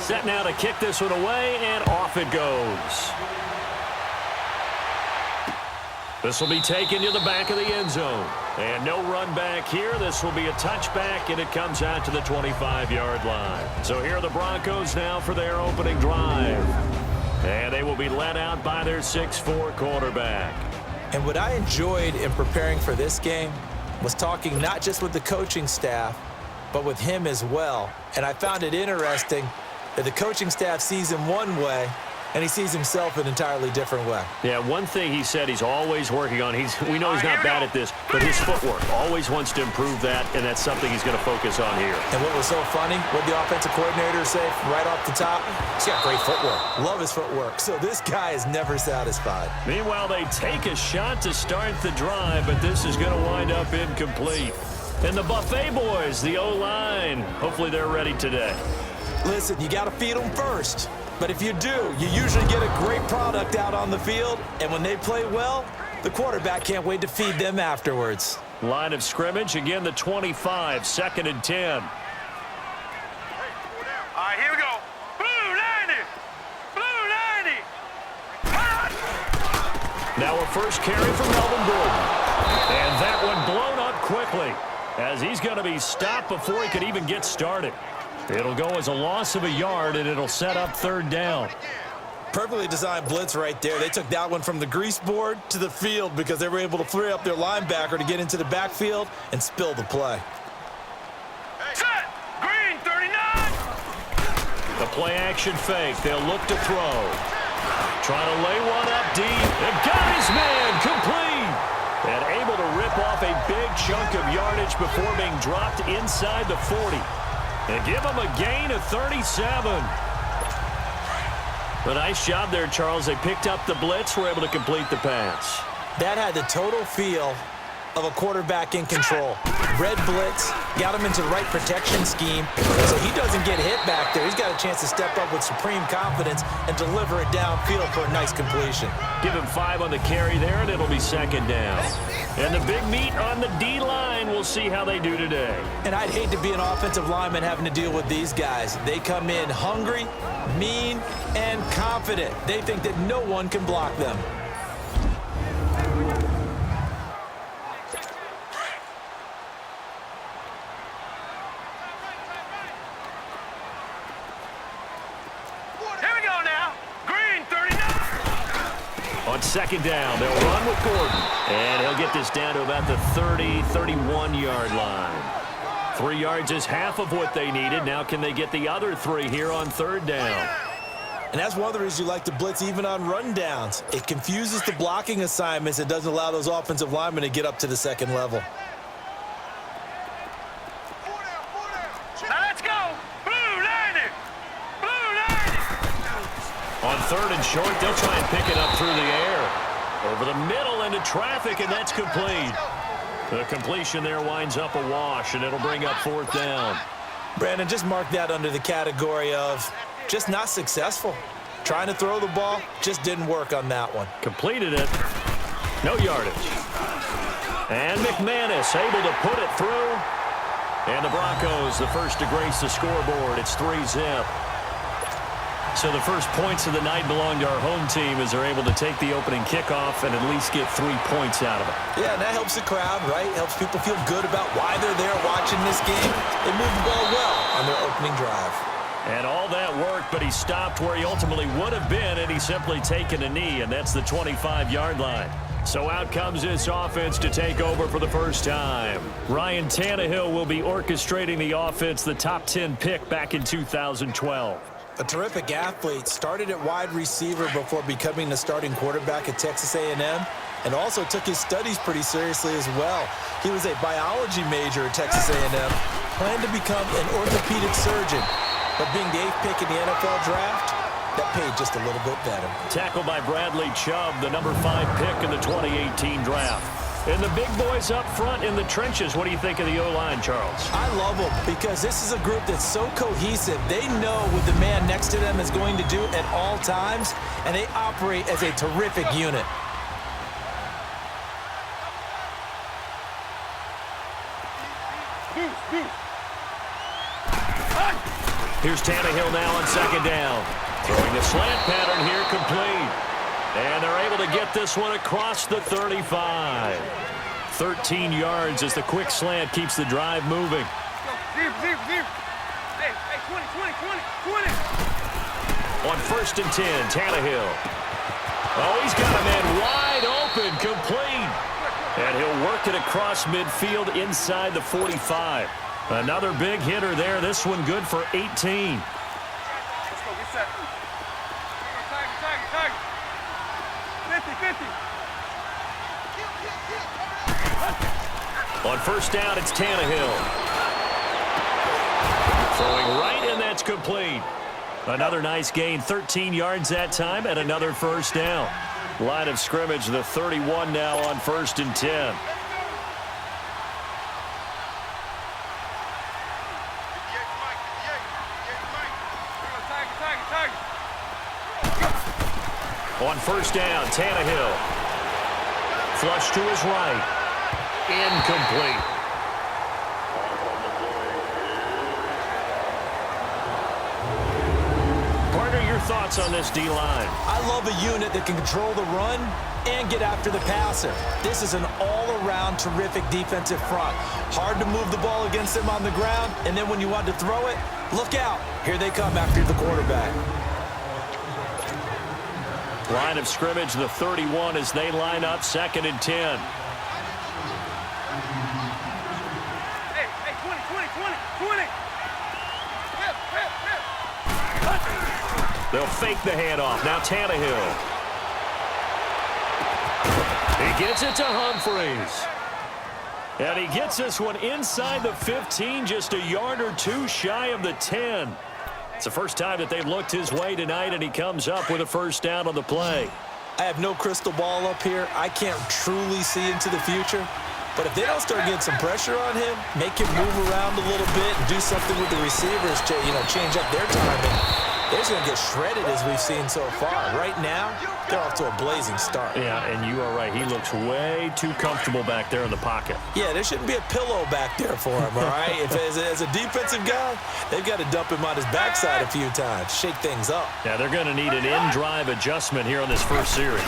Set now to kick this one away, and off it goes. This will be taken to the back of the end zone. And no run back here. This will be a touchback, and it comes out to the 25-yard line. So here are the Broncos now for their opening drive. And they will be led out by their 6'4" quarterback. And what I enjoyed in preparing for this game was talking not just with the coaching staff, but with him as well. And I found it interesting that the coaching staff sees him one way, and he sees himself an entirely different way. Yeah, one thing he said he's always working on, we know he's not bad at this, but his footwork, always wants to improve that, and that's something he's going to focus on here. And what was so funny, what the offensive coordinator say right off the top, he's got great footwork. Love his footwork. So this guy is never satisfied. Meanwhile, they take a shot to start the drive, but this is going to wind up incomplete. And the Buffet boys, the O-line, hopefully they're ready today. Listen, you got to feed them first. But if you do, you usually get a great product out on the field. And when they play well, the quarterback can't wait to feed them afterwards. Line of scrimmage, again the 25, 2nd and 10. All right, here we go. Blue 90. Blue 90. Now a first carry from Melvin Gordon. And that one blown up quickly as he's going to be stopped before he could even get started. It'll go as a loss of a yard, and it'll set up 3rd down. Perfectly designed blitz right there. They took that one from the grease board to the field because they were able to free up their linebacker to get into the backfield and spill the play. Set. Green 39. The play action fake. They'll look to throw. Trying to lay one up deep. And got his man complete. And able to rip off a big chunk of yardage before being dropped inside the 40. And give him a gain of 37. A nice job there, Charles. They picked up the blitz, were able to complete the pass. That had the total feel of a quarterback in control. Red blitz, got him into the right protection scheme, so he doesn't get hit back there. He's got a chance to step up with supreme confidence and deliver it downfield for a nice completion. Give him 5 on the carry there, and it'll be 2nd down. And the big meat on the D-line, we'll see how they do today. And I'd hate to be an offensive lineman having to deal with these guys. They come in hungry, mean, and confident. They think that no one can block them. On 2nd down, they'll run with Gordon. And he'll get this down to about the 30, 31-yard line. 3 yards is half of what they needed. Now can they get the other 3 here on 3rd down? And that's one of the reasons you like to blitz even on rundowns. It confuses the blocking assignments. It doesn't allow those offensive linemen to get up to the 2nd level. Now let's go. Blue 90. Blue 90. On 3rd and short, they'll try and pick it up through the air. Over the middle into traffic, and that's complete. The completion there winds up a wash, and it'll bring up 4th down. Brandon, just mark that under the category of just not successful. Trying to throw the ball, just didn't work on that one. Completed it. No yardage. And McManus able to put it through. And the Broncos, the first to grace the scoreboard. It's 3-zip. So the first points of the night belong to our home team as they're able to take the opening kickoff and at least get 3 points out of it. Yeah, and that helps the crowd, right? Helps people feel good about why they're there watching this game. They moved the ball well on their opening drive. And all that worked, but he stopped where he ultimately would have been, and he's simply taken a knee, and that's the 25-yard line. So out comes this offense to take over for the first time. Ryan Tannehill will be orchestrating the offense, the top 10 pick back in 2012. A terrific athlete, started at wide receiver before becoming the starting quarterback at Texas A&M, and also took his studies pretty seriously as well. He was a biology major at Texas A&M, planned to become an orthopedic surgeon, but being the 8th pick in the NFL draft, that paid just a little bit better. Tackled by Bradley Chubb, the number 5 pick in the 2018 draft. And the big boys up front in the trenches. What do you think of the O-line, Charles? I love them because this is a group that's so cohesive. They know what the man next to them is going to do at all times, and they operate as a terrific unit. Here's Tannehill now on second down. Throwing the slant pattern here, complete. And they're able to get this one across the 35. 13 yards as the quick slant keeps the drive moving. Hey, 20. On 1st and 10, Tannehill. Oh, he's got a man wide open, complete. And he'll work it across midfield inside the 45. Another big hitter there. This one good for 18. Let's go, get set. Target. 50. On 1st down, it's Tannehill. Throwing right, and that's complete. Another nice gain, 13 yards that time, and another 1st down. Line of scrimmage, the 31 now on 1st and 10. On 1st down, Tannehill. Flush to his right. Incomplete. Partner, your thoughts on this D-line? I love a unit that can control the run and get after the passer. This is an all-around terrific defensive front. Hard to move the ball against them on the ground, and then when you want to throw it, look out. Here they come after the quarterback. Line of scrimmage, the 31 as they line up 2nd and 10. Hey, 20. They'll fake the handoff. Now Tannehill. He gets it to Humphreys. And he gets this one inside the 15, just a yard or two shy of the 10. It's the first time that they've looked his way tonight, and he comes up with a 1st down on the play. I have no crystal ball up here. I can't truly see into the future. But if they don't start getting some pressure on him, make him move around a little bit and do something with the receivers to, change up their timing, they're just going to get shredded as we've seen so far. Right now, they're off to a blazing start. Yeah, and you are right. He looks way too comfortable back there in the pocket. Yeah, there shouldn't be a pillow back there for him, all right? As a defensive guy, they've got to dump him on his backside a few times, shake things up. Yeah, they're going to need an in-drive adjustment here on this first series.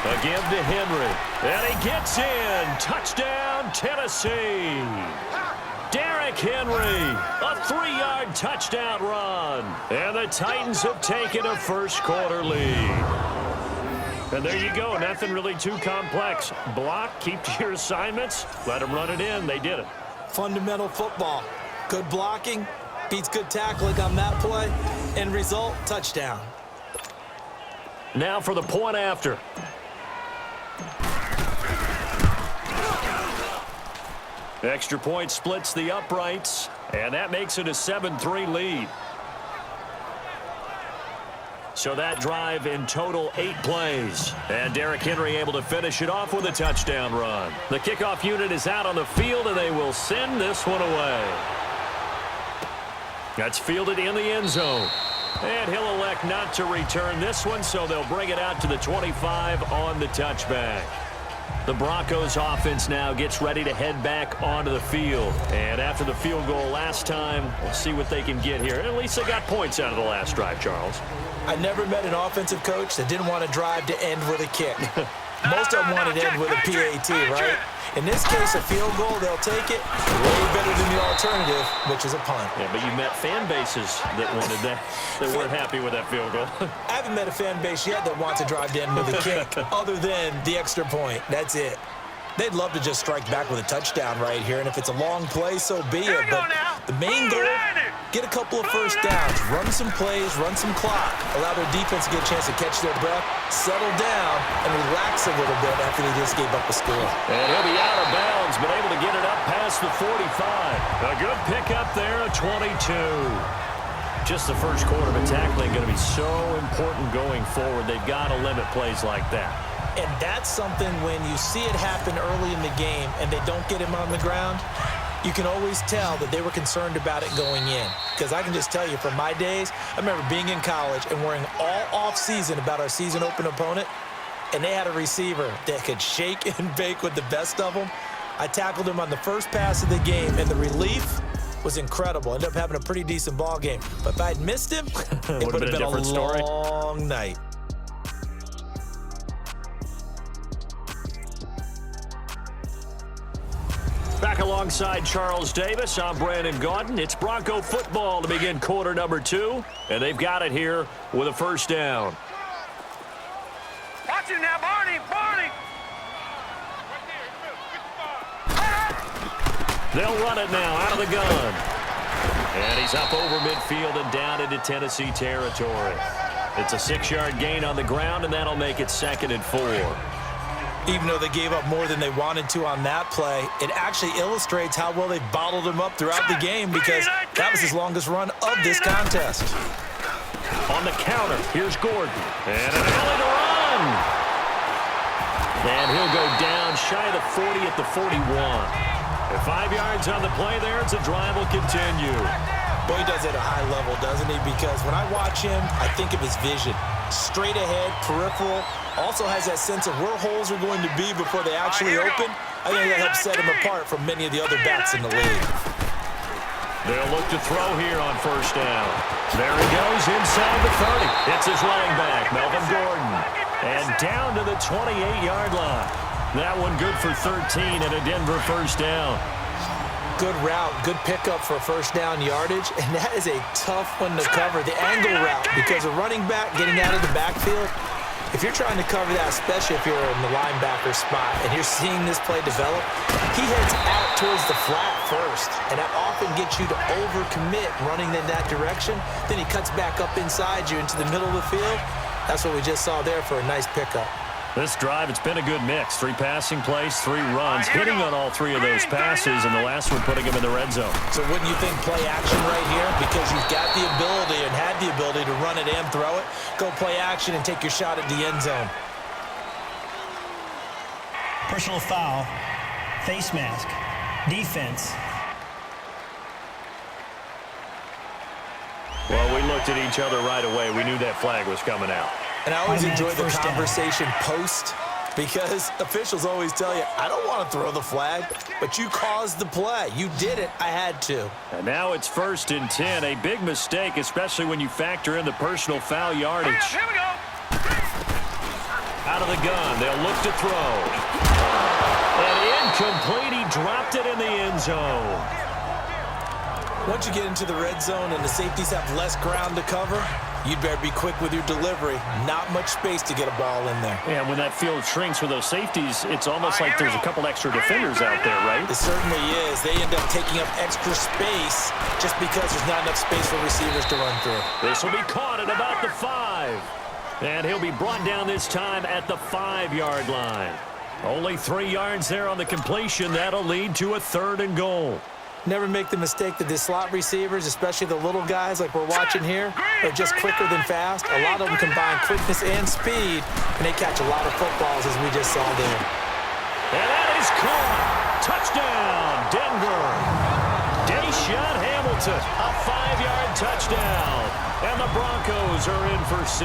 A give to Henry. And he gets in. Touchdown, Tennessee. Derrick Henry, a 3-yard touchdown run. And the Titans have taken a first-quarter lead. And there you go. Nothing really too complex. Block, keep to your assignments, let them run it in. They did it. Fundamental football. Good blocking, beats good tackling on that play. End result, touchdown. Now for the point after. Extra point splits the uprights, and that makes it a 7-3 lead. So that drive in total 8 plays. And Derrick Henry able to finish it off with a touchdown run. The kickoff unit is out on the field, and they will send this one away. That's fielded in the end zone. And he'll elect not to return this one, so they'll bring it out to the 25 on the touchback. The Broncos offense now gets ready to head back onto the field. And after the field goal last time, we'll see what they can get here. At least they got points out of the last drive, Charles. I never met an offensive coach that didn't want to drive to end with a kick. Most of them wanted to end with a PAT, right? In this case, a field goal, they'll take it. Way better than the alternative, which is a punt. Yeah, but you met fan bases that wanted that, that weren't happy with that field goal. I haven't met a fan base yet that wants to drive to end with a kick, other than the extra point. That's it. They'd love to just strike back with a touchdown right here, and if it's a long play, so be it. But the main goal, get a couple of first downs, run some plays, run some clock, allow their defense to get a chance to catch their breath, settle down, and relax a little bit after they just gave up a score. And he'll be out of bounds, but able to get it up past the 45. A good pickup there, a 22. Just the first quarter, but tackling going to be so important going forward. They've got to limit plays like that. And that's something when you see it happen early in the game and they don't get him on the ground, you can always tell that they were concerned about it going in. Because I can just tell you from my days, I remember being in college and worrying all off-season about our season open opponent, and they had a receiver that could shake and bake with the best of them. I tackled him on the first pass of the game, and the relief was incredible. Ended up having a pretty decent ball game. But if I'd missed him, it would have been a different story. long night. Back alongside Charles Davis, I'm Brandon Gaudin. It's Bronco football to begin quarter number 2, and they've got it here with a first down. Watch it now, Barney, Barney. They'll run it now out of the gun. And he's up over midfield and down into Tennessee territory. It's a 6-yard gain on the ground, and that'll make it 2nd and 4. Even though they gave up more than they wanted to on that play, it actually illustrates how well they bottled him up throughout the game because that was his longest run of this contest. On the counter, here's Gordon. And an alley to run. And he'll go down shy of the 40 at the 41. And 5 yards on the play there, it's a drive will continue. Boy, he does it at a high level, doesn't he? Because when I watch him, I think of his vision. Straight ahead, peripheral. Also has that sense of where holes are going to be before they actually open. I think that helps set him apart from many of the other backs in the league. They'll look to throw here on first down. There he goes inside the 30. It's his running back, Melvin Gordon. And down to the 28-yard line. That one good for 13 and a Denver first down. Good route, good pickup for first down yardage, and that is a tough one to cover, the angle route, because a running back getting out of the backfield, if you're trying to cover that, especially if you're in the linebacker spot and you're seeing this play develop, he heads out towards the flat first, and that often gets you to overcommit running in that direction. Then he cuts back up inside you into the middle of the field. That's what we just saw there for a nice pickup. This drive, it's been a good mix. 3 passing plays, 3 runs, hitting on all 3 of those passes, and the last one putting him in the red zone. So wouldn't you think play action right here? Because you've got the ability and had the ability to run it and throw it. Go play action and take your shot at the end zone. Personal foul, face mask, defense. Well, we looked at each other right away. We knew that flag was coming out. And I always enjoy the First down. conversation post because officials always tell you, I don't want to throw the flag, but you caused the play. You did it. I had to. And now it's 1st and 10. A big mistake, especially when you factor in the personal foul yardage. Here we go. Out of the gun, they'll look to throw. And incomplete, he dropped it in the end zone. Once you get into the red zone and the safeties have less ground to cover, you'd better be quick with your delivery. Not much space to get a ball in there. Yeah, when that field shrinks with those safeties, it's almost like there's a couple extra defenders out there, right? It certainly is. They end up taking up extra space just because there's not enough space for receivers to run through. This will be caught at about the 5. And he'll be brought down this time at the 5-yard line. Only 3 yards there on the completion. That'll lead to a 3rd and goal. Never make the mistake that the slot receivers, especially the little guys like we're watching here, are just quicker than fast. A lot of them combine quickness and speed, and they catch a lot of footballs, as we just saw there. And that is caught. Touchdown, Denver. Deshaun Hamilton, a 5-yard touchdown. And the Broncos are in for 6.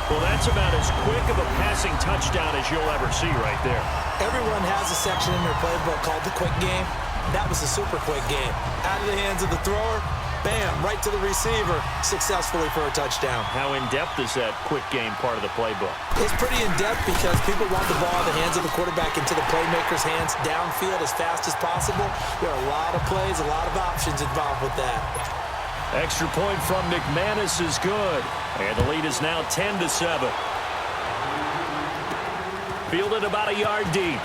Well, that's about as quick of a passing touchdown as you'll ever see right there. Everyone has a section in their playbook called the quick game. That was a super quick game. Out of the hands of the thrower, bam, right to the receiver, successfully for a touchdown. How in-depth is that quick game part of the playbook? It's pretty in-depth because people want the ball in the hands of the quarterback into the playmaker's hands downfield as fast as possible. There are a lot of plays, a lot of options involved with that. Extra point from McManus is good. And the lead is now 10-7. Fielded about a yard deep.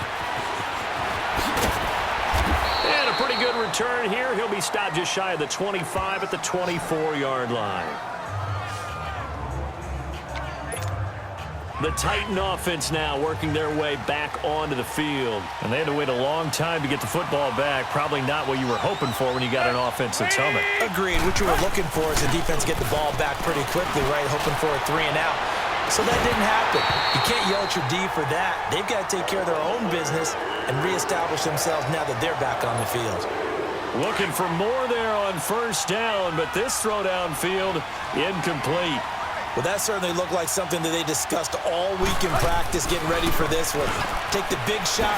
And a pretty good return here. He'll be stopped just shy of the 25 at the 24-yard line. The Titan offense now working their way back onto the field. And they had to wait a long time to get the football back. Probably not what you were hoping for when you got an offense that's humming. Agreed. What you were looking for is the defense get the ball back pretty quickly, right? Hoping for a 3 and out. So that didn't happen. You can't yell at your D for that. They've got to take care of their own business and reestablish themselves now that they're back on the field. Looking for more there on first down, but this throw downfield incomplete. Well, that certainly looked like something that they discussed all week in practice getting ready for this one. Take the big shot,